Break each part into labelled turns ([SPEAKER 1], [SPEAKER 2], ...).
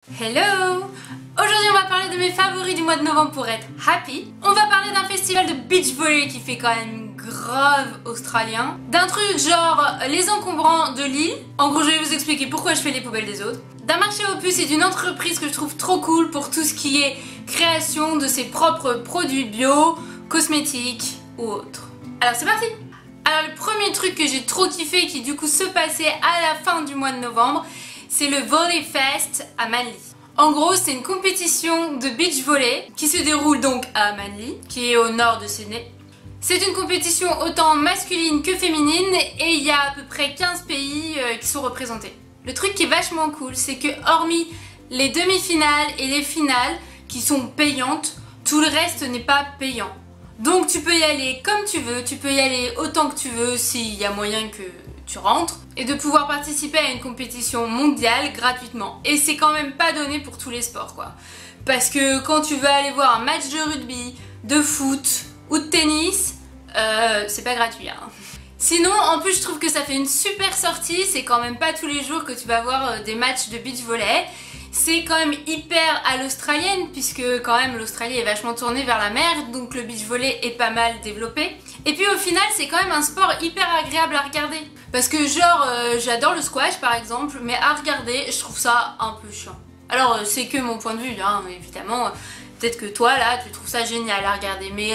[SPEAKER 1] Hello! Aujourd'hui on va parler de mes favoris du mois de novembre pour être happy. On va parler d'un festival de beach volley qui fait quand même grave australien. D'un truc genre les encombrants de l'île. En gros je vais vous expliquer pourquoi je fais les poubelles des autres. D'un marché aux puces et d'une entreprise que je trouve trop cool pour tout ce qui est création de ses propres produits bio, cosmétiques ou autres. Alors c'est parti! Alors le premier truc que j'ai trop kiffé qui du coup se passait à la fin du mois de novembre, c'est le Volley Fest à Manly. En gros, c'est une compétition de beach volley qui se déroule donc à Manly, qui est au nord de Sydney. C'est une compétition autant masculine que féminine et il y a à peu près 15 pays qui sont représentés. Le truc qui est vachement cool, c'est que hormis les demi-finales et les finales qui sont payantes, tout le reste n'est pas payant. Donc tu peux y aller comme tu veux, tu peux y aller autant que tu veux s'il y a moyen que tu rentres et de pouvoir participer à une compétition mondiale gratuitement. Et c'est quand même pas donné pour tous les sports quoi. Parce que quand tu veux aller voir un match de rugby, de foot ou de tennis, c'est pas gratuit hein. Sinon en plus je trouve que ça fait une super sortie, c'est quand même pas tous les jours que tu vas voir des matchs de beach volley. C'est quand même hyper à l'australienne puisque quand même l'Australie est vachement tournée vers la mer, donc le beach volley est pas mal développé. Et puis au final c'est quand même un sport hyper agréable à regarder. Parce que genre j'adore le squash par exemple, mais à regarder je trouve ça un peu chiant. Alors c'est que mon point de vue hein, évidemment. Peut-être que toi là tu trouves ça génial à regarder, mais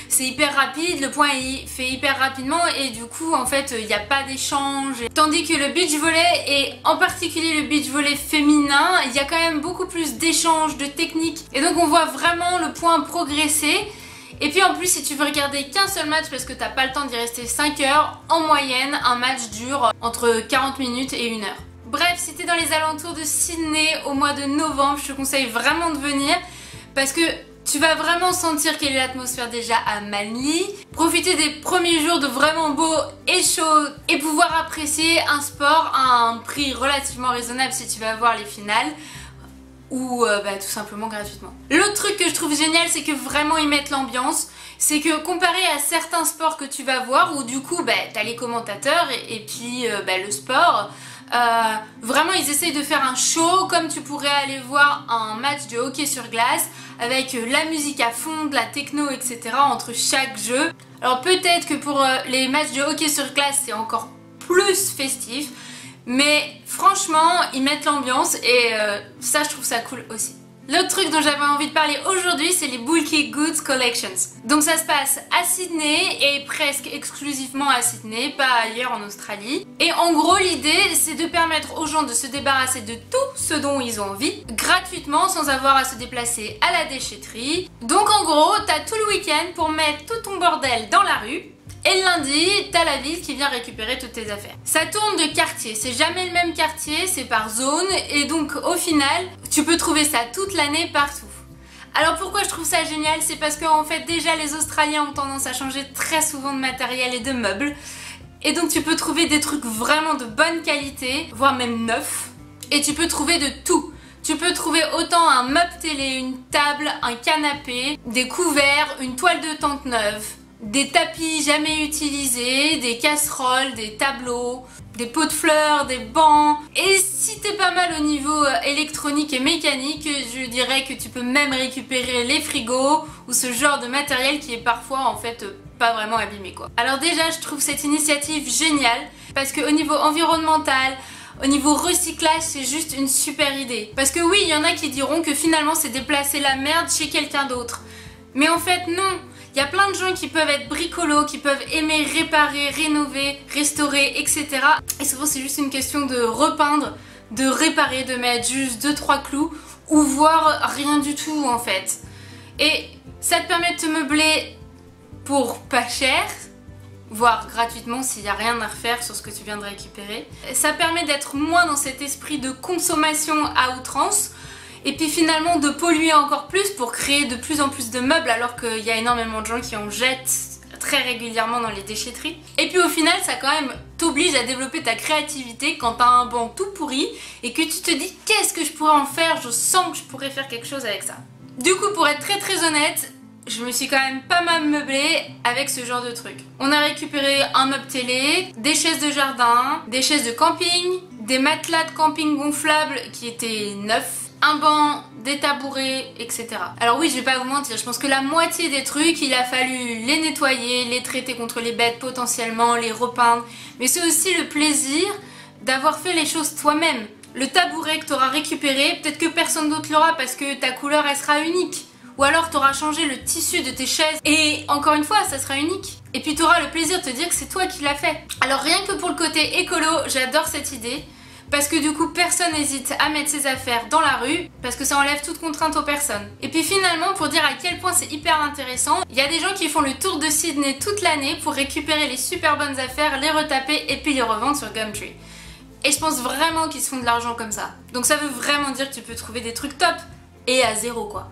[SPEAKER 1] c'est hyper rapide, le point il fait hyper rapidement et du coup en fait il n'y a pas d'échange. Tandis que le beach volley et en particulier le beach volley féminin, il y a quand même beaucoup plus d'échanges, de techniques et donc on voit vraiment le point progresser. Et puis en plus si tu veux regarder qu'un seul match parce que t'as pas le temps d'y rester 5 heures, en moyenne un match dure entre 40 minutes et 1 heure. Bref, si t'es dans les alentours de Sydney au mois de novembre, je te conseille vraiment de venir. Parce que tu vas vraiment sentir quelle est l'atmosphère déjà à Manly, profiter des premiers jours de vraiment beau et chaud et pouvoir apprécier un sport à un prix relativement raisonnable si tu vas voir les finales ou tout simplement gratuitement. L'autre truc que je trouve génial c'est que vraiment ils mettent l'ambiance, c'est que comparé à certains sports que tu vas voir où du coup t'as les commentateurs et puis le sport, vraiment ils essayent de faire un show comme tu pourrais aller voir un match de hockey sur glace avec la musique à fond, de la techno etc entre chaque jeu. Alors peut-être que pour les matchs de hockey sur glace c'est encore plus festif, mais franchement ils mettent l'ambiance et ça je trouve ça cool aussi. L'autre truc dont j'avais envie de parler aujourd'hui, c'est les Bulky Goods Collections. Donc ça se passe à Sydney et presque exclusivement à Sydney, pas ailleurs en Australie. Et en gros l'idée c'est de permettre aux gens de se débarrasser de tout ce dont ils ont envie, gratuitement sans avoir à se déplacer à la déchetterie. Donc en gros t'as tout le week-end pour mettre tout ton bordel dans la rue. Et le lundi, t'as la ville qui vient récupérer toutes tes affaires. Ça tourne de quartier, c'est jamais le même quartier, c'est par zone et donc au final, tu peux trouver ça toute l'année partout. Alors pourquoi je trouve ça génial? C'est parce qu'en fait déjà les Australiens ont tendance à changer très souvent de matériel et de meubles. Et donc tu peux trouver des trucs vraiment de bonne qualité, voire même neufs. Et tu peux trouver de tout. Tu peux trouver autant un meuble télé, une table, un canapé, des couverts, une toile de tente neuve, des tapis jamais utilisés, des casseroles, des tableaux, des pots de fleurs, des bancs. Et si t'es pas mal au niveau électronique et mécanique, je dirais que tu peux même récupérer les frigos ou ce genre de matériel qui est parfois en fait pas vraiment abîmé quoi. Alors déjà je trouve cette initiative géniale parce qu'au niveau environnemental, au niveau recyclage c'est juste une super idée. Parce que oui il y en a qui diront que finalement c'est déplacer la merde chez quelqu'un d'autre. Mais en fait non. Il y a plein de gens qui peuvent être bricolos, qui peuvent aimer réparer, rénover, restaurer, etc. Et souvent c'est juste une question de repeindre, de réparer, de mettre juste 2-3 clous ou voire rien du tout en fait. Et ça te permet de te meubler pour pas cher, voire gratuitement s'il n'y a rien à refaire sur ce que tu viens de récupérer. Ça permet d'être moins dans cet esprit de consommation à outrance. Et puis finalement de polluer encore plus pour créer de plus en plus de meubles alors qu'il y a énormément de gens qui en jettent très régulièrement dans les déchetteries. Et puis au final ça quand même t'oblige à développer ta créativité quand t'as un banc tout pourri et que tu te dis qu'est-ce que je pourrais en faire, je sens que je pourrais faire quelque chose avec ça. Du coup pour être très honnête, je me suis quand même pas mal meublée avec ce genre de truc. On a récupéré un meuble télé, des chaises de jardin, des chaises de camping, des matelas de camping gonflables qui étaient neufs, un banc, des tabourets, etc. Alors oui, je vais pas vous mentir, je pense que la moitié des trucs, il a fallu les nettoyer, les traiter contre les bêtes potentiellement, les repeindre. Mais c'est aussi le plaisir d'avoir fait les choses toi-même. Le tabouret que tu auras récupéré, peut-être que personne d'autre l'aura parce que ta couleur elle sera unique. Ou alors tu auras changé le tissu de tes chaises et encore une fois ça sera unique. Et puis tu auras le plaisir de te dire que c'est toi qui l'as fait. Alors rien que pour le côté écolo, j'adore cette idée. Parce que du coup personne n'hésite à mettre ses affaires dans la rue parce que ça enlève toute contrainte aux personnes. Et puis finalement pour dire à quel point c'est hyper intéressant, il y a des gens qui font le tour de Sydney toute l'année pour récupérer les super bonnes affaires, les retaper et puis les revendre sur Gumtree. Et je pense vraiment qu'ils se font de l'argent comme ça. Donc ça veut vraiment dire que tu peux trouver des trucs top et à zéro quoi.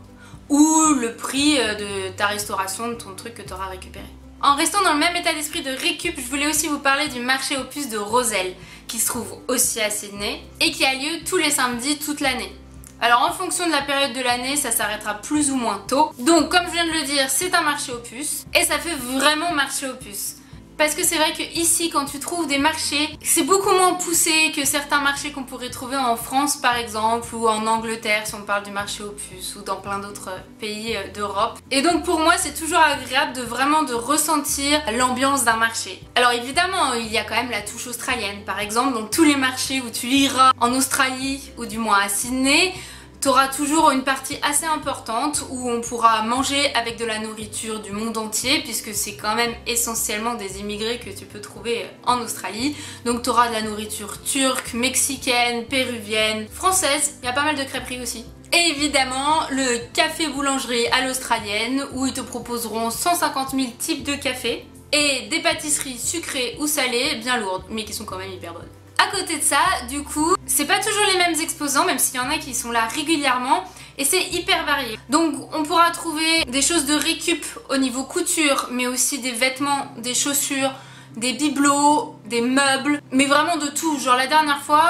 [SPEAKER 1] Ou le prix de ta restauration de ton truc que tu auras récupéré. En restant dans le même état d'esprit de récup, je voulais aussi vous parler du marché aux puces de Rozelle, qui se trouve aussi à Sydney et qui a lieu tous les samedis toute l'année. Alors en fonction de la période de l'année, ça s'arrêtera plus ou moins tôt. Donc comme je viens de le dire, c'est un marché aux puces et ça fait vraiment marché aux puces. Parce que c'est vrai que ici, quand tu trouves des marchés, c'est beaucoup moins poussé que certains marchés qu'on pourrait trouver en France par exemple, ou en Angleterre si on parle du marché aux puces, ou dans plein d'autres pays d'Europe. Et donc pour moi, c'est toujours agréable de vraiment de ressentir l'ambiance d'un marché. Alors évidemment, il y a quand même la touche australienne. Par exemple, dans tous les marchés où tu iras en Australie, ou du moins à Sydney, tu auras toujours une partie assez importante où on pourra manger avec de la nourriture du monde entier puisque c'est quand même essentiellement des immigrés que tu peux trouver en Australie. Donc tu auras de la nourriture turque, mexicaine, péruvienne, française, il y a pas mal de crêperies aussi. Et évidemment le café boulangerie à l'australienne où ils te proposeront 150 000 types de café et des pâtisseries sucrées ou salées bien lourdes mais qui sont quand même hyper bonnes. À côté de ça, du coup, c'est pas toujours les mêmes exposants, même s'il y en a qui sont là régulièrement, et c'est hyper varié. Donc on pourra trouver des choses de récup au niveau couture, mais aussi des vêtements, des chaussures, des bibelots, des meubles, mais vraiment de tout. Genre la dernière fois,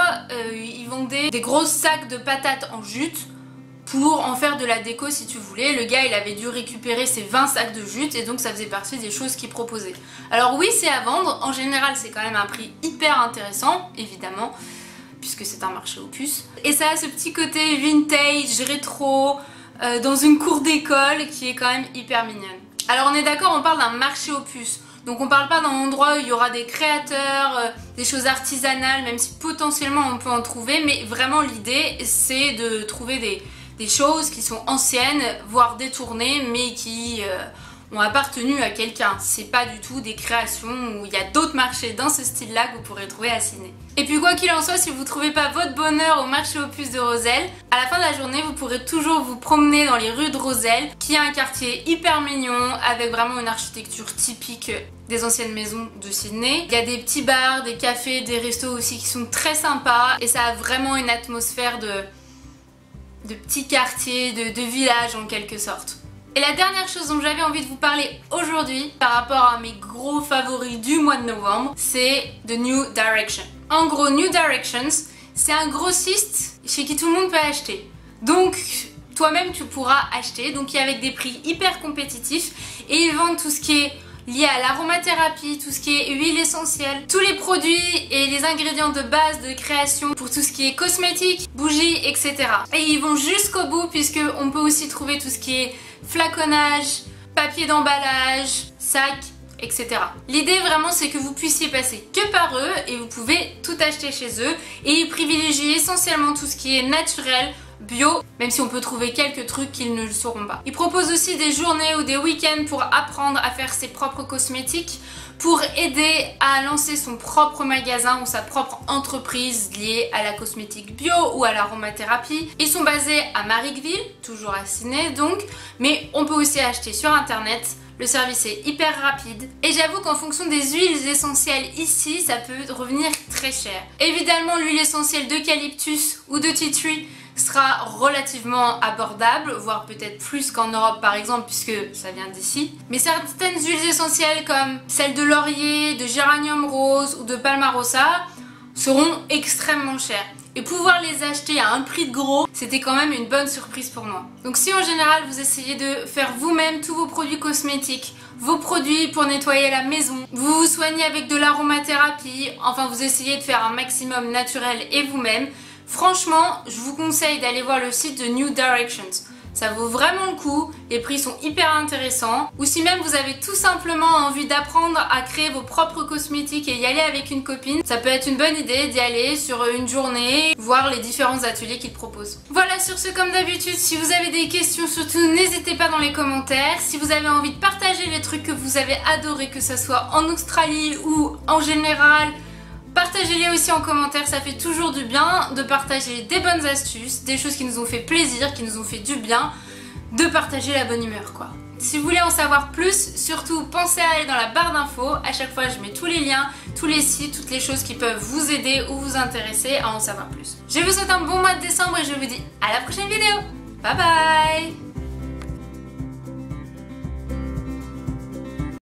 [SPEAKER 1] ils vendaient des gros sacs de patates en jute pour en faire de la déco si tu voulais. Le gars il avait dû récupérer ses 20 sacs de jute et donc ça faisait partie des choses qu'il proposait. Alors oui c'est à vendre, en général c'est quand même un prix hyper intéressant évidemment puisque c'est un marché aux puces. Et ça a ce petit côté vintage, rétro, dans une cour d'école qui est quand même hyper mignonne. Alors on est d'accord, on parle d'un marché aux puces. Donc on parle pas d'un endroit où il y aura des créateurs, des choses artisanales, même si potentiellement on peut en trouver, mais vraiment l'idée c'est de trouver des choses qui sont anciennes, voire détournées, mais qui ont appartenu à quelqu'un. C'est pas du tout des créations où il y a d'autres marchés dans ce style-là que vous pourrez trouver à Sydney. Et puis quoi qu'il en soit, si vous trouvez pas votre bonheur au marché aux puces de Rozelle, à la fin de la journée, vous pourrez toujours vous promener dans les rues de Rozelle, qui est un quartier hyper mignon, avec vraiment une architecture typique des anciennes maisons de Sydney. Il y a des petits bars, des cafés, des restos aussi qui sont très sympas, et ça a vraiment une atmosphère de petits quartiers, de village en quelque sorte. Et la dernière chose dont j'avais envie de vous parler aujourd'hui par rapport à mes gros favoris du mois de novembre, c'est The New Direction. En gros, New Directions, c'est un grossiste chez qui tout le monde peut acheter. Donc toi-même tu pourras acheter, donc il est avec des prix hyper compétitifs et ils vendent tout ce qui est lié à l'aromathérapie, tout ce qui est huile essentielle, tous les produits et les ingrédients de base de création pour tout ce qui est cosmétique, bougies, etc. Et ils vont jusqu'au bout puisque on peut aussi trouver tout ce qui est flaconnage, papier d'emballage, sac, etc. L'idée vraiment c'est que vous puissiez passer que par eux et vous pouvez tout acheter chez eux et ils privilégient essentiellement tout ce qui est naturel, bio, même si on peut trouver quelques trucs qu'ils ne le sauront pas. Ils proposent aussi des journées ou des week-ends pour apprendre à faire ses propres cosmétiques, pour aider à lancer son propre magasin ou sa propre entreprise liée à la cosmétique bio ou à l'aromathérapie. Ils sont basés à Marrickville, toujours à Sydney donc, mais on peut aussi acheter sur internet. Le service est hyper rapide et j'avoue qu'en fonction des huiles essentielles ici, ça peut revenir très cher. Évidemment, l'huile essentielle d'eucalyptus ou de tea tree sera relativement abordable, voire peut-être plus qu'en Europe par exemple puisque ça vient d'ici. Mais certaines huiles essentielles comme celles de laurier, de géranium rose ou de palmarosa seront extrêmement chères. Et pouvoir les acheter à un prix de gros, c'était quand même une bonne surprise pour moi. Donc si en général vous essayez de faire vous-même tous vos produits cosmétiques, vos produits pour nettoyer la maison, vous vous soignez avec de l'aromathérapie, enfin vous essayez de faire un maximum naturel et vous-même, Franchement, je vous conseille d'aller voir le site de New Directions. Ça vaut vraiment le coup, les prix sont hyper intéressants. Ou si même vous avez tout simplement envie d'apprendre à créer vos propres cosmétiques et y aller avec une copine, ça peut être une bonne idée d'y aller sur une journée, voir les différents ateliers qu'ils proposent. Voilà, sur ce, comme d'habitude, si vous avez des questions, surtout n'hésitez pas dans les commentaires. Si vous avez envie de partager les trucs que vous avez adorés, que ce soit en Australie ou en général, partagez-les aussi en commentaire, ça fait toujours du bien de partager des bonnes astuces, des choses qui nous ont fait plaisir, qui nous ont fait du bien, de partager la bonne humeur quoi. Si vous voulez en savoir plus, surtout pensez à aller dans la barre d'infos, à chaque fois je mets tous les liens, tous les sites, toutes les choses qui peuvent vous aider ou vous intéresser à en savoir plus. Je vous souhaite un bon mois de décembre et je vous dis à la prochaine vidéo. Bye bye.